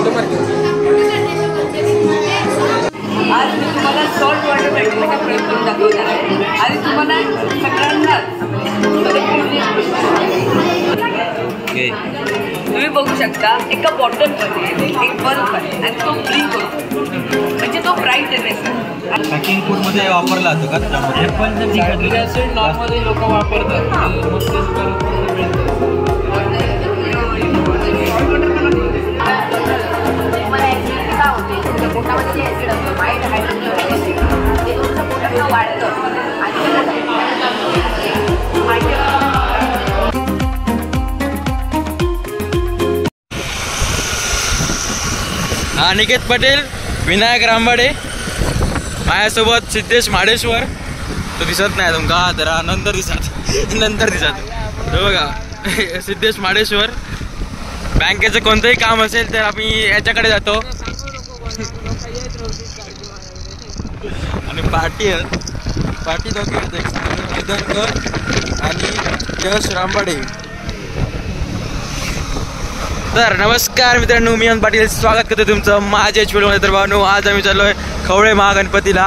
आज मी तुम्हाला salt water भेटण्याचा प्रयत्न करून दाखवणार आहे आणि तुम्हाला सगळ्यांना तुम्ही बघू शकता एका बॉटलमध्ये एक बल्ब आहे आणि तो ब्लिंक होतो म्हणजे तो ब्राईटनेस आहे. पॅकिंग फूडमध्ये वापरला जातो का त्यामध्ये? पण सायट्रिक ॲसिड नॉर्मली लोक वापरतात. पोटामध्ये ॲसिड असतं माइल्ड हायड्रोक्लोरिक ॲसिड ते तुमचं पोटाचं वाढतं अनिकेत पटेल, विनायक रामवाडे, माझ्यासोबत सिद्धेश माडेश्वर. तो दिसत नाही तुमका जरा नंतर दिसत तो बघा. सिद्धेश माडेश्वर. बँकेचं कोणतंही काम असेल तर आम्ही याच्याकडे जातो. आणि पार्टी दोघे आणि यश रामवाडे. तर नमस्कार मित्रांनो, मी अन पाटील स्वागत करतो तुमचं माझ्या व्हिडिओमध्ये. तर भावनो, आज आम्ही चाललोय खवळे महागणपतीला.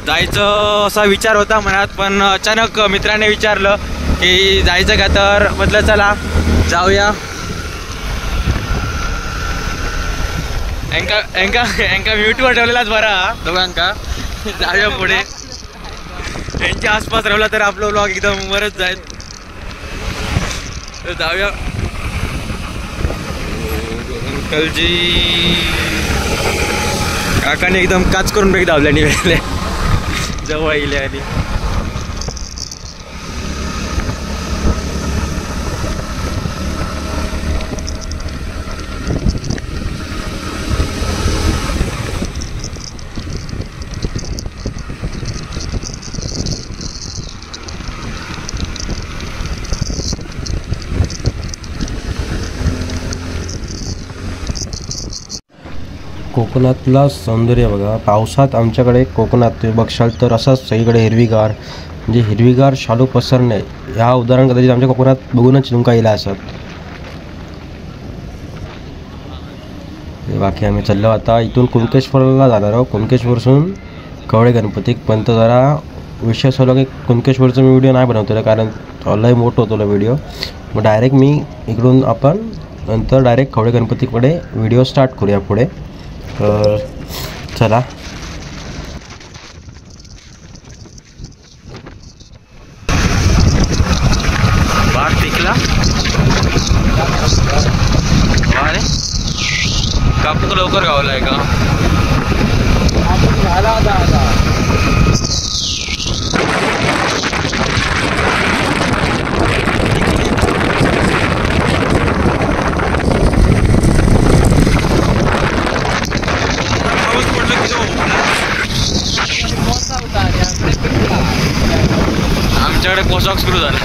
जायचं असा विचार होता मनात, पण अचानक मित्राने विचारलं की जायचं का, तर म्हटलं चला जाऊया. यांका म्यूटवर ठेवलेलाच बरा दोघांका. जाऊया पुढे. यांच्या आसपास राहिला तर आपलं व्लॉग एकदम वरच जाईल. तर जाऊया. अंकलजी काकाने एकदम काच करून ब्रेक धावल्या निघाले जवळ येईल. आणि कोकणातला सौंदर्य बघा. पावसात आमच्याकडे कोकणात तुम्ही बघशाल तर असाच सगळीकडे हिरवीगार, म्हणजे हिरवीगार शालू पसरणे. ह्या उदाहरण कदाचित आमच्या कोकणात बघूनच तुमका येला असत. बाकी आम्ही चाललो आता इथून कुणकेश्वरला जाणार आहोत. कुणकेश्वरपासून खवळे गणपती. पण तर जरा विषय असं की कुणकेश्वरचा मी व्हिडिओ नाही बनवतो कारण लय मोठं होतो व्हिडिओ. मग डायरेक्ट मी इकडून आपण नंतर डायरेक्ट खवळे गणपतीकडे व्हिडिओ स्टार्ट करूया पुढे. तर चला. बाग पिकला अरे कापूक लवकर गावलाय का? झाला आता. आमच्याकडे पोशाख सुरू झाला.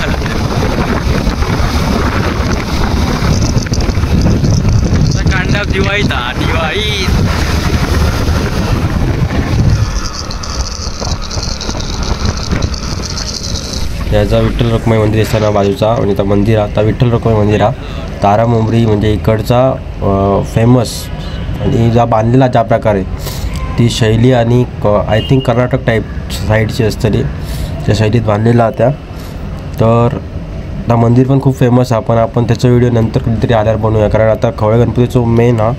कांडा दिवाळीत याचा विठ्ठल रखुमाई मंदिर असताना बाजूचा म्हणजे त्या मंदिर आता विठ्ठल रखुमाई मंदिर हा तारा मुंबरी म्हणजे इकडचा फेमस. आणि ज्या बांधलेला ज्या प्रकारे ती शैली आणि आय थिंक कर्नाटक टाईप साईडची असतली त्या शैलीत बांधलेला त्या. तर त्या मंदिर पण खूप फेमस आहे. आपण त्याचा व्हिडिओ नंतर कधीतरी आल्यावर बनवूया कारण आता खवळे गणपतीचं मेन हा.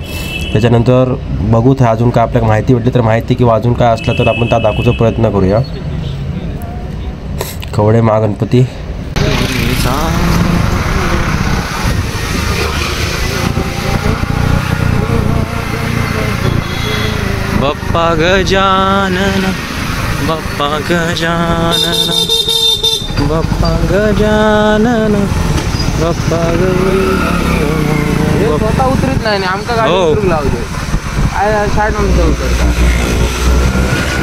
त्याच्यानंतर बघूत अजून काय आपल्याला माहिती भेटली तर माहिती किंवा अजून काय असलं तर आपण त्या दाखवण्याचा प्रयत्न करूया. खवळे महागणपती. बाप्पा गजानन बाप्पा गजानन बाप्पा गजानन बाप्पा स्वतः उतरत नाही आमका गाडी उतरू लावते. साईड मध्ये उतरतात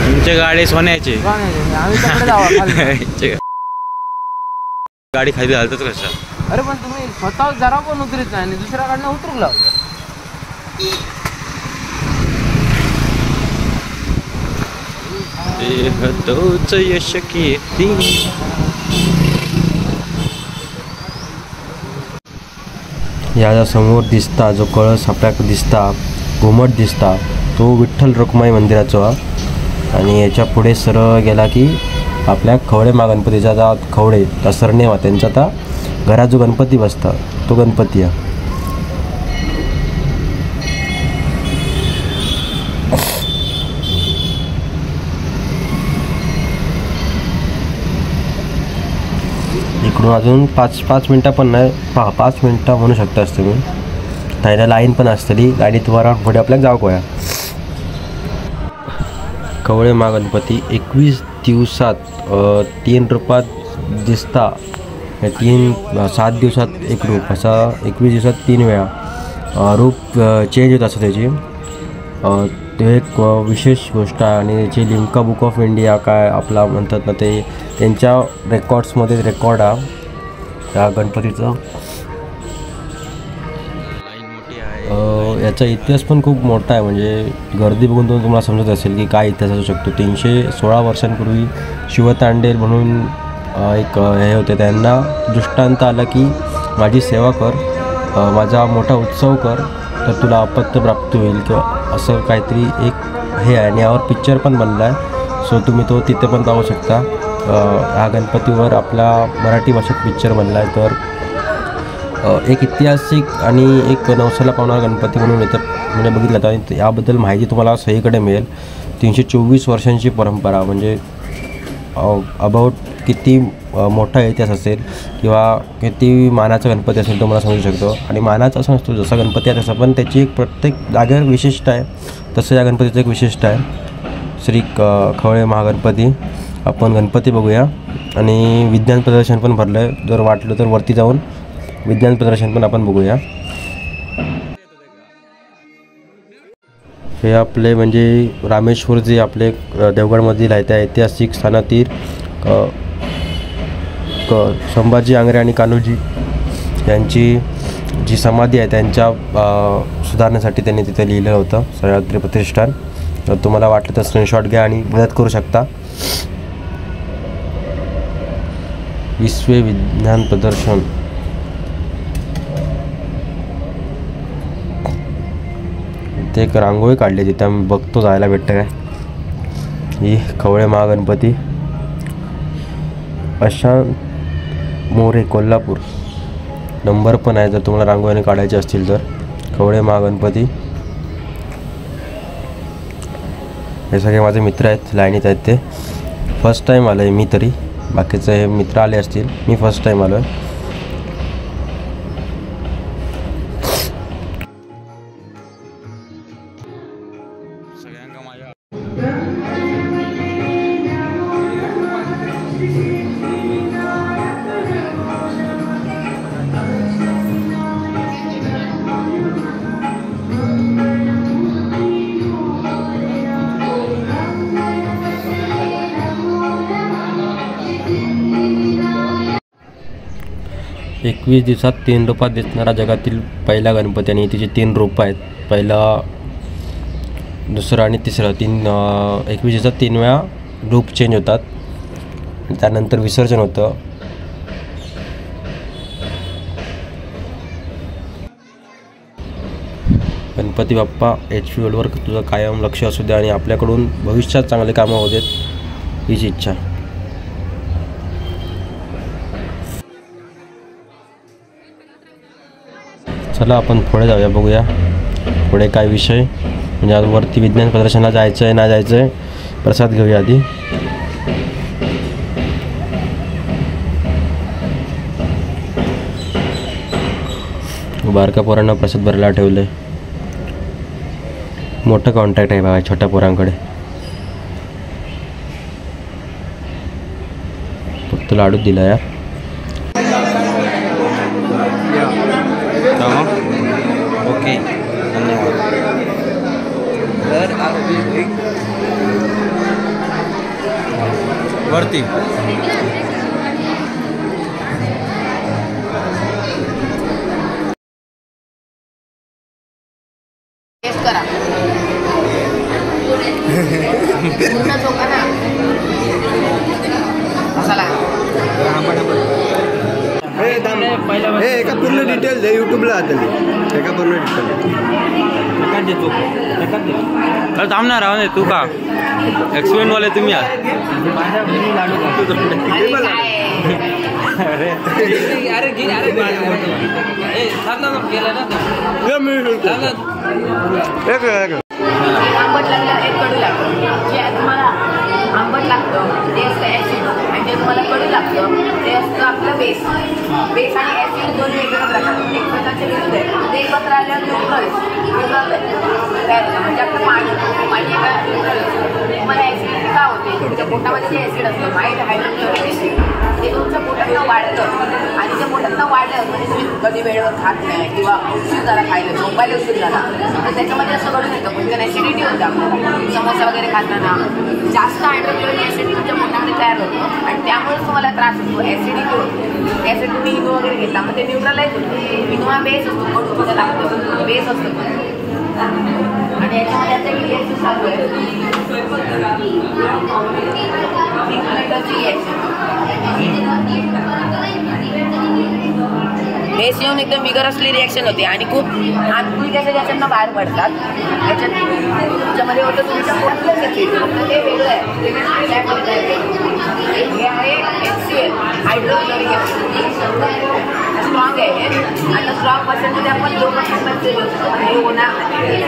तुमच्या गाडी सोन्याची. आम्ही तिकडे जावा. गाडी खाली घालतात कशा? अरे पण तुम्ही स्वतः जरा पण उतरत नाही आणि दुसऱ्या गाडीनं उतरू लावलं. तोच यश कीर्ती. या समोर दिसता जो कळस आपल्याला दिसता, घुमट दिसता, तो विठ्ठल रखुमाई मंदिराचा. आणि याच्या पुढे सरळ गेला की आपल्या खवळे गणपतीचा जा खवळे त्या सरनेवा त्यांचा आता घरात जो गणपती बसता तो गणपती आहे. इकडून अजून 5 मिनटं पण नाही, 5 मिनटं म्हणू शकतास तुम्ही. त्याला लाईन पण असतली गाडीत वर पुढे आपल्याला जाऊ कोया. खवळे गणपती 21 दिवसात 3 रूपात दिसता. 7 दिवसात 1 रूप असा 21 दिवसात 3 वेळा रूप चेंज होत असतं त्याची. ते एक विशेष गोष्ट आहे. आणि त्याची लिम्का बुक ऑफ इंडिया काय आपला म्हणतात ना, ते त्यांच्या रेकॉर्ड्समध्ये रेकॉर्ड आहे त्या गणपतीचं. याचा इतिहास पण खूप मोठा आहे. म्हणजे गर्दी बघून तुम्हाला समजत असेल की काय इतिहास असू शकतो. 316 वर्षांपूर्वी शिवतांडेल म्हणून एक हे होते, त्यांना दृष्टांत आला की माझी सेवा कर, माझा मोठा उत्सव कर, तर तुला अपत्य प्राप्त होईल किंवा असं काहीतरी एक हे आहे. आणि यावर पिक्चर पण बनला आहे. सो तुम्ही तो तिथे पण पाहू शकता. ह्या गणपतीवर आपला मराठी भाषेत पिक्चर बनला आहे. तर एक ऐतिहासिक आणि एक नवसाला पावणारा गणपती म्हणून इथं म्हणजे बघितलं तर. आणि याबद्दल माहिती तुम्हाला सगळीकडे मिळेल. 324 वर्षांची परंपरा म्हणजे अबाउट किती मोठा इतिहास असेल किंवा किती मानाचा गणपती असेल तो मला समजू शकतो. आणि मानाचा असं नसतो, जसा गणपती आहे तसा पण त्याची एक प्रत्येक जागेवर विशिष्ट आहे. तसं या गणपतीचं एक विशिष्ट आहे. श्री खवळे महागणपती. आपण गणपती बघूया. आणि विज्ञान प्रदर्शन पण भरलं आहे. जर वाटलं तर वरती जाऊन विज्ञान प्रदर्शन पण आपण बघूया. हे आपले म्हणजे रामेश्वर जे आपले देवगडमधील आहे त्या ऐतिहासिक स्थानातील संभाजी आंग्रे आणि कान्होजी यांची जी समाधी आहे त्यांच्या सुधारण्यासाठी त्यांनी तिथे लिहिलं होतं सह्याद्री प्रतिष्ठान. तर तुम्हाला वाटलं तर स्क्रीनशॉट घ्या आणि मदत करू शकता. विश्व विज्ञान प्रदर्शन. ते एक रांगोळी काढली तिथे आम्ही बघतो जायला भेटतं काय. ही खवळे महागणपती. अशांत मोरे कोल्हापूर. नंबर पण आहे जर तुम्हाला रांगोळीने काढायचे असतील तर. खवळे महागणपती. हे सगळे माझे मित्र आहेत, लाईनीत आहेत. ते फर्स्ट टाईम आलो आहे मी तरी. बाकीचे हे मित्र आले असतील. मी फर्स्ट टाईम आलो आहे. एकवीस दिवसात 3 रूपात दिसणारा जगातील पहिला गणपती. आणि तिचे 3 रूप आहेत. पहिला, दुसरं आणि तिसरं. 21 दिवसात 3 वेळा रूप चेंज होतात. त्यानंतर विसर्जन होतं. गणपती बाप्पा HP वर्ल्डवर तुझं कायम लक्ष असू द्या आणि आपल्याकडून भविष्यात चांगले कामं होऊ देत हीच इच्छा. चला आपण पुढे जाऊया, बघूया पुढे काय विषय. म्हणजे आज वरती विज्ञान प्रदर्शनाला जायचं आहे ना जायचं आहे. प्रसाद घेऊया आधी. बारक्या पोरांना प्रसाद भरायला ठेवलं आहे. मोठं कॉन्टॅक्ट आहे बघा छोट्या पोरांकडे. फक्त लाडूच दिला यार. ओके धन्यवाद. वरती करा पूर्ण झोका ना मसाला. हे एका पूर्ण डिटेल दे यूट्यूबला जातली एका पूर्ण डिटेल थांबणार राहू दे तू का एक्सपेरिमेंट वाले तुम्ही आहात आंबट लागलं एक कडू लागतं जे तुम्हाला आंबट लागतं ते असतं ॲसिड आणि जे तुम्हाला कडू लागतं ते असतं आपलं बेस आणि ॲसिड दोन वेगवेगळ्या प्रकार एक प्रकारचे विरुद्ध आहे ते एकत्र आल्यावर न्यूट्रल तयार होतं म्हणजे आपलं पाणी एका न्यूट्रल तुम्हाला ॲसिडिटी का होते तुमच्या पोटामध्ये जे ॲसिड असतं माहीत हायड्रोक्लोरिक ॲसिड ते तुमच्या पोटातनं वाढतं आणि त्या पोटातनं वाढलं म्हणजे तुम्ही कधी वेळेवर खात नाही किंवा उशीर झाला खायला झोपायला उशीर झाला तर त्याच्यामध्ये असं घडून येतं म्हणजे ॲसिडिटी होतं आपल्याला समोसा वगैरे खाताना जास्त हायड्रोक्लोरिक ॲसिड तुमच्या पोटामध्ये तयार होतं आणि त्यामुळेच तुम्हाला त्रास होतो ॲसिडिटी होतो त्यासाठी तुम्ही इनो वगैरे घेता मग ते न्यूट्रलाइज होतं इनो हा बेस असतो कडू थोडं लागतं बेस असतो आणि याच्यामध्ये आता रिएक्शन चालू आहे बेस येऊन एकदम विगर असलेली रिॲक्शन होते आणि खूप आंतरिक असे त्याच्यातनं बाहेर पडतात त्याच्यात तुमच्यामध्ये होतं तुमच्या पोटातलंच ॲसिड फक्त ते वेगळं आहे हे आहे HCl हायड्रोक्लोरिक ॲसिड स्ट्रॉंग आहे हे आता स्ट्रॉंग पर्सेंटमध्ये आपण 2% हे होणार नाही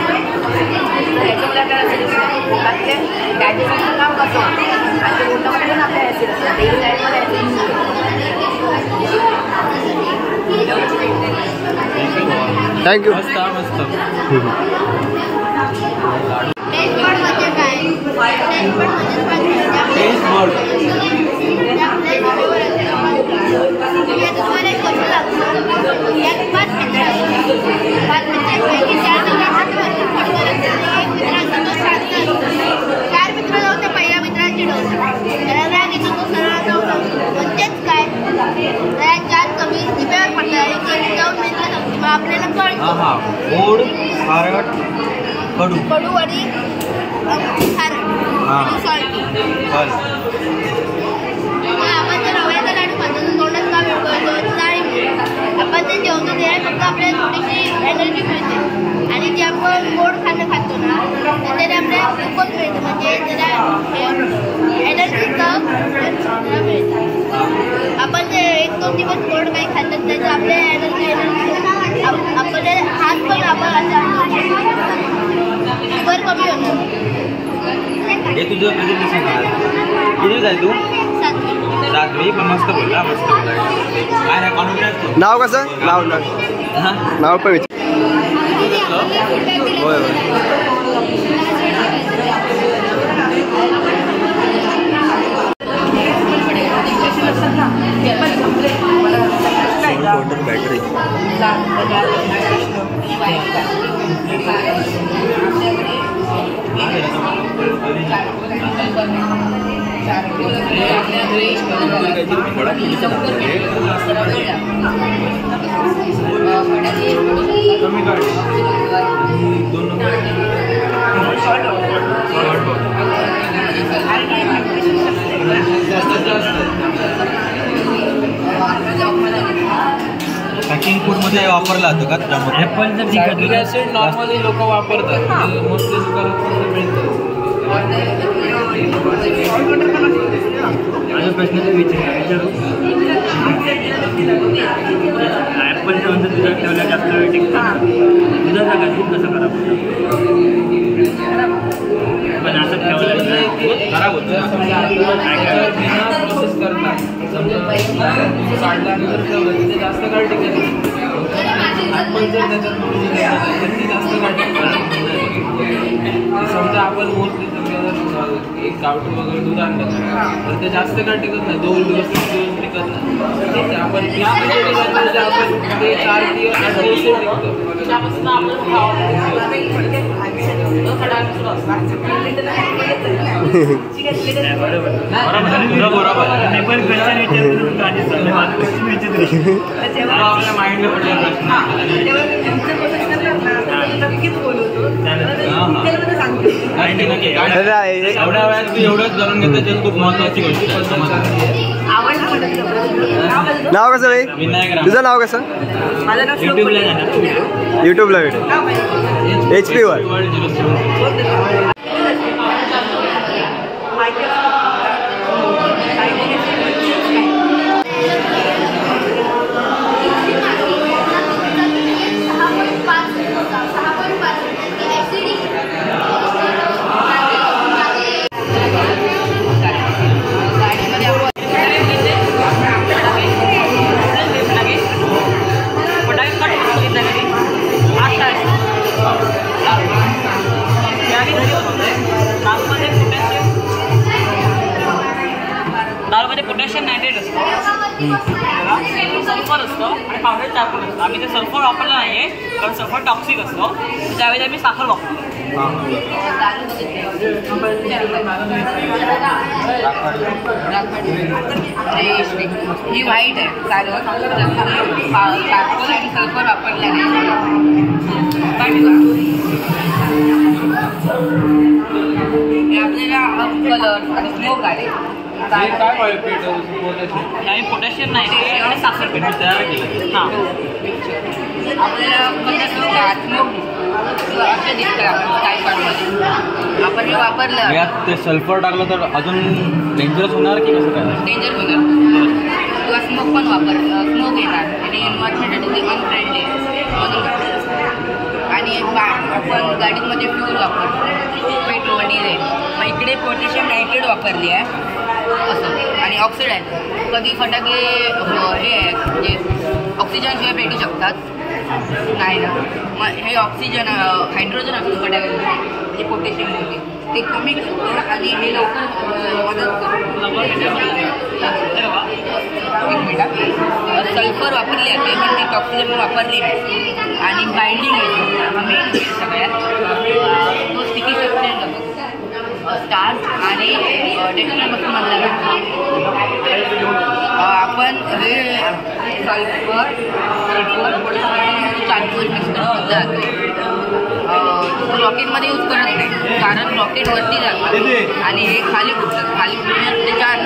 तर याच्यामध्ये आपल्याला पोटातले डायजेशनचं काम कसं होतं आणि ते पोटामध्ये पण आपल्या ॲसिड असतं डेली लाईफमध्ये ॲसिड थँक्यू पहिल्या मित्रांची डोस म्हणजेच काय जास्त कमी दिव्यावर पडतात जाऊन मित्र मग आपल्याला कळतं कडू आणि खारट सॉल्टी आपण जर रव्याचा लाडू खातो तोंडात का वेळ करतो नाही आपण ते जेवतो तेव्हा फक्त आपल्याला थोडीशी एनर्जी मिळते आणि जे आपण गोड खाणं खातो ना तर त्याने आपल्याला ग्लुकोज मिळतं म्हणजे त्याला एनर्जी मिळतं आपण जे 1-2 दिवस गोड काही खातात त्याचं आपल्याला एनर्जी आपले हात पण आपण असं शुगर कमी होतं हे तुझं प्रेझेंटेशन किती जाय तू 7वी पण मस्त बोलला काय ना कॉन्फिडन्स नाव कसं नाव पण विचार होय बॅटरी पॅकिंग फूडमध्ये वापरला जातो का त्यामध्ये ॲपल ॲसिड नॉर्मली लोक वापरतात मोस्टली दुकानात मिळतं माझ्या प्रश्नाचा विचारू ॲपलच्या नंतर दुधात ठेवल्या जास्त वेळ टिकतात दुधाचा का दूध कसं खराब होतं पण असं ठेवलं खराब होतं प्रोसेस करतात काढल्यानंतर ठेवलं तिथे जास्त काळ टिकत ॲपल जर त्याच्यात जास्त काळ टिकतात समजा आपण मोस्टली एक गावठी वगैरे दूध आणलं तर ते जास्त काळ टिकत नाही 2 दिवस 3 दिवस टिकत नाही आपण ते 4 दिवस 8 दिवस टिकतं त्यापासून आपण आपल्या माइंडला पडलेला प्रश्न एवढ्या वेळात तू एवढंच जाणून घेतं खूप महत्वाची गोष्ट आवडलं म्हणत नाव कसं भाई? विनायक तुझं नाव कसं? माझं नाव युट्यूबला जाणार यूट्यूबला व्हिडिओ HP वर. दारूमध्ये पोटॅशियम नायट्रेट असतो, सल्फर असतो आणि पावडर चारकोल असतो. आम्ही ते सल्फर वापरलं नाही आहे कारण सल्फर टॉक्सिक असतो, त्यावेळी आम्ही साखर वापरतो. ही व्हाईट आहे कारण चारकोल आणि सल्फर वापरल्याने आपल्याला कलर आणि स्मोक आले. आम्ही पोटॅशियम नायट्रेट आणि साखर पेट तयार केलं. हां आपल्याला असे दिसतं काय काढून आपण हे वापरलं यात ते सल्फर टाकलं तर अजून डेंजरस होणार की कसं काय? डेंजर होणार किंवा स्मोक पण स्मोक येणार आणि एन्व्हायरमेंटसाठी अनफ्रेंडली आणि आपण गाडीमध्ये फ्यूल वापरतो पेट्रोल डिझेल. मग इकडे पोटॅशियम नायट्रेट वापरली आहे असं आणि ऑक्सिडाईज. कधी फटाके हे आहे म्हणजे ऑक्सिजनशिवाय पेटू शकतात नाही ना. मग हे ऑक्सिजन हायड्रोजन असतो फटाक्यामध्ये जे पोटॅशियममध्ये ते कमी करतो आणि हे लवकर मदत करतो. एक मिनिट सल्फर वापरली आहे पण ती ऑक्सिजन पण वापरली आहे आणि बाइंडिंग आहे मेन सगळ्यात तो स्टिकी सब्सटन्स जातो स्टार्च आणि डेक्स्ट्रापासून बनला जातो. आपण हे सल्फर चारकोल मिक्स करून जातो. रॉकेटमध्ये यूज करत नाही कारण रॉकेट वरती जातं आणि हे खाली फुटतं. खाली फुटण्यात त्याच्यात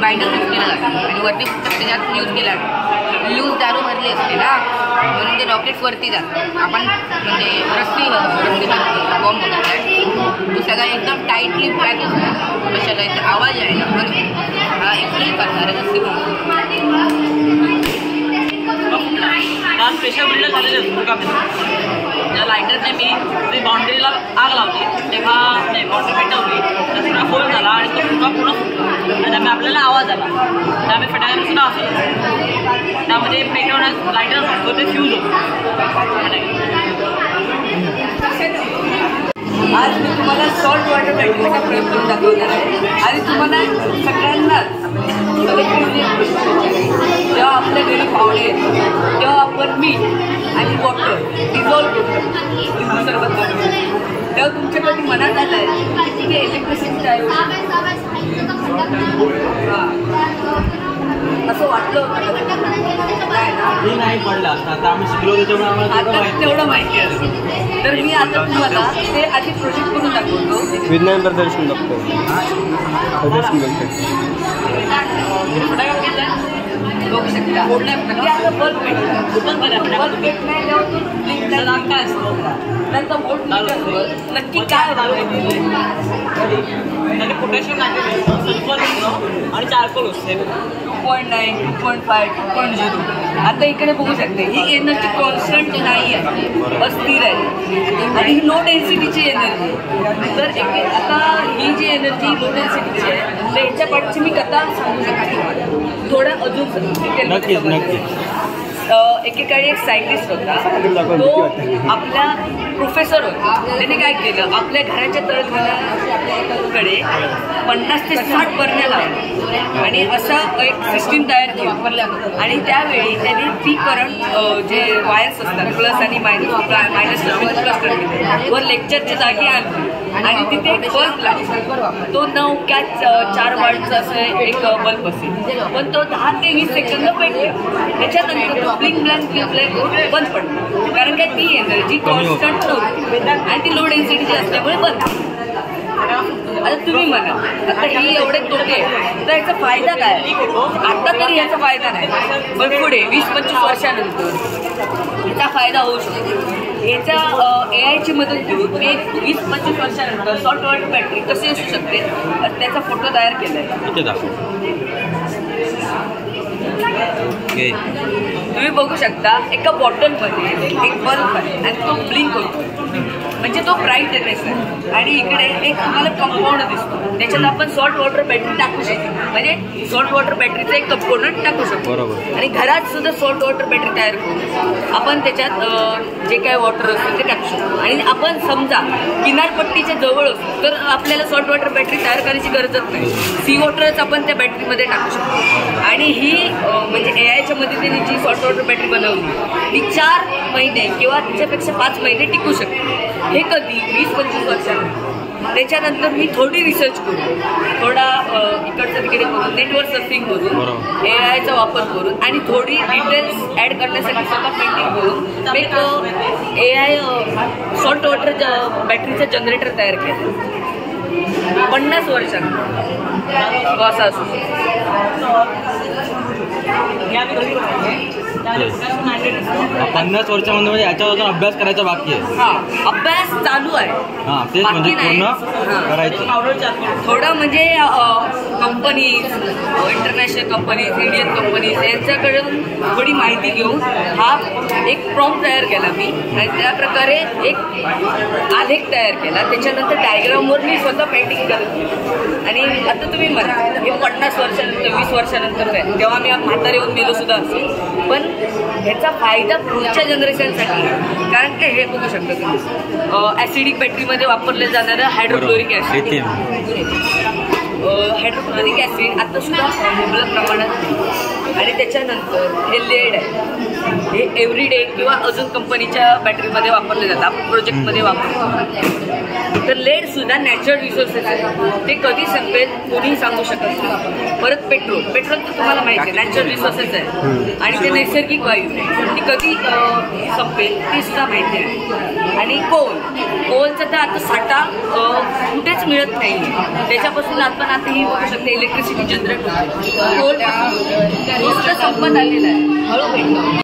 बाइंडर यूज केला जातो आणि वरती त्याच्यात यूज केला जातो. लूज दारू भरली असते ना म्हणून ते रॉकेट्स वरती जातात. आपण म्हणजे रस्सी बॉम्ब वगैरे तो सगळा एकदम टाईटली पॅक असतो. कशाला इथे आवाज आहे ना म्हणून हा एक्सप्लेन करणार आहे रस्सी कारण प्रेशर बिल्डर झालेले असतो का त्या लायटरने मी बाउंड्रीला आग लावली तेव्हा नाही बाउंड्री पेटवली तर थोडा होल झाला आणि तो पूर्ण फुटला आणि त्यामुळे आपल्याला आवाज आला. त्यामुळे फटाक्यापासून असतो त्यामध्ये पेटवण्यात लायटर असतो ते फ्यूज होतो. आज मी तुम्हाला सॉल्ट वॉटर बॅटरीचा प्रयोग करून दाखवणार आहे आणि तुम्हाला सगळ्यांना जेव्हा आपल्या घरी पाहुणे येतो तेव्हा आपण मीठ आणि वॉटर डिझॉल्व करतो लिंबू सरबत बनवून तेव्हा तुमच्या कधी मनात आलं आहे की इलेक्ट्रिसिटी आहे असं वाटलं होतं नाही पडलं असतं. आता आम्ही शिकलो त्याच्यामुळे आम्हाला तेवढं माहिती असतं. तर मी आता तुम्हाला ते आधी प्रोजेक्ट करून दाखवतो. विज्ञान प्रदर्शन बघतो. बघू शकता आता बल्ब पेटणार काय असतो त्यांचा बोट नक्की काय त्याने पोटॅशियम नायट्रेट सल्फर असतो आणि चारकोल असते 2.9, 2.5, 2.0. आता इकडे बघू शकते ही एनर्जी कॉन्स्टंट नाही आहे अस्थिर आहे आणि ही लो डेन्सिटीची एनर्जी. तर आता ही जी एनर्जी लो डेन्सिटीची आहे तर याच्या पाठची मी कथा सांगू शकते थोडं अजून नक्कीच नक्कीच. एकेकाळी एक सायंटिस्ट होता तो आपल्या प्रोफेसर होता. त्याने काय केलं आपल्या घराच्या तळघराकडे 50 ते 60 बरण्या लावल्या आणि असं एक सिस्टीम तयार केली आणि त्यावेळी त्याने ती करंट जे वायर्स असतात प्लस आणि मायनस प्लस वर लेक्चरच्या जागी आणली आणि तिथे एक बल्ब लागला. तो 9 कॅच 4 वॉल्टचा असं एक बल्ब असेल पण तो 10 ते 20 सेकंद पेटला. त्याच्यानंतर तो ब्लिंक ब्लॅक बंद पडला कारण काय ती एनर्जी कॉन्स्टंट नव्हती आणि ती लो डेन्सिटीची असल्यामुळे बंद. आता तुम्ही म्हणा आता ही एवढे तोटे तर याचा फायदा काय? आता तरी याचा फायदा नाही, पण पुढे 20-25 वर्षानंतर याचा फायदा होऊ शकतो. याच्या AI ची मदत घेऊन मी 20-25 वर्षानंतर सॉल्ट वॉटर बॅटरी कशी असू शकते त्याचा फोटो तयार केलाय. तुम्ही बघू शकता एका बॉटलमध्ये एक बल्ब आहे आणि तो ब्लिंक होतो, म्हणजे तो ब्राईटनेस आहे. आणि इकडे एक तुम्हाला कंपाऊंड दिसतो, त्याच्यात आपण सॉल्ट वॉटर बॅटरी टाकू शकतो, म्हणजे सॉल्ट वॉटर बॅटरीचा एक कंपोनंट टाकू शकतो. आणि घरात सुद्धा सॉल्ट वॉटर बॅटरी तयार करू आपण, त्याच्यात जे काय वॉटर असतं ते टाकू शकतो. आणि आपण समजा किनारपट्टीच्या जवळ असतो तर आपल्याला सॉल्ट वॉटर बॅटरी तयार करायची गरजच नाही, सी वॉटरच आपण त्या बॅटरीमध्ये टाकू शकतो. आणि ही म्हणजे AIच्या मदतीने जी सॉल्ट वॉटर बॅटरी बनवली ती 4 महिने किंवा त्याच्यापेक्षा 5 महिने टिकू शकते. हे कधी 20-25 वर्षांनी. त्याच्यानंतर मी थोडी रिसर्च करून थोडा इकडचं तिकडे करून नेटवर सर्फिंग करून AIचा वापर करून आणि थोडी डिटेल्स ॲड करण्यासाठी स्वतः पेंटिंग करून एक AI सॉल्ट वॉटर बॅटरीचं जनरेटर तयार केलं 50 वर्षांनी असं असू शकतो. 50 वर्षामध्ये म्हणजे याच्यावर अजून अभ्यास करायचा बाकी आहे. हा, अभ्यास चालू आहे. हा, तेच म्हणजे पूर्ण करायचं. थोडं म्हणजे companies, international companies, Indian companies यांच्याकडून थोडी माहिती घेऊन हा एक प्रॉम्प्ट तयार केला मी आणि त्या प्रकारे एक आलेख तयार केला. त्याच्यानंतर डायग्रामवर मी स्वतः पेंटिंग करत आणि आता तुम्ही म्हणा हे 50 वर्षानंतर 20 वर्षानंतर काय तेव्हा मी म्हातारे येऊन मेलो सुद्धा असेल, पण ह्याचा फायदा पुढच्या जनरेशनसाठी आहे. कारण की हे बघू शकता तुम्ही ॲसिडिक बॅटरीमध्ये वापरले जाणारं हायड्रोक्लोरिक ॲसिड हायड्रोक्लोरिक ॲसिड आता सुद्धा मुबलक प्रमाणात आहे. आणि त्याच्यानंतर हे लेड आहे, हे एव्हरीडे किंवा अजून कंपनीच्या बॅटरीमध्ये वापरले जातात, आपण प्रोजेक्टमध्ये वापरतो. तर लेड सुद्धा नॅचरल रिसोर्सेस आहे, ते कधी संपेल कोणीही सांगू शकत नाही. परत पेट्रोल तर तुम्हाला माहिती आहे नॅचरल रिसोर्सेस आहे आणि ते नैसर्गिक वायू ती कधी संपेल ती सुद्धा माहिती आहे. आणि कोलचा तर आता साठा कुठेच मिळत नाही, त्याच्यापासून आपण आता ही बघू शकते इलेक्ट्रिसिटी जनरेट होते. कोल संपत आलेला आहे, हळू भेटतो.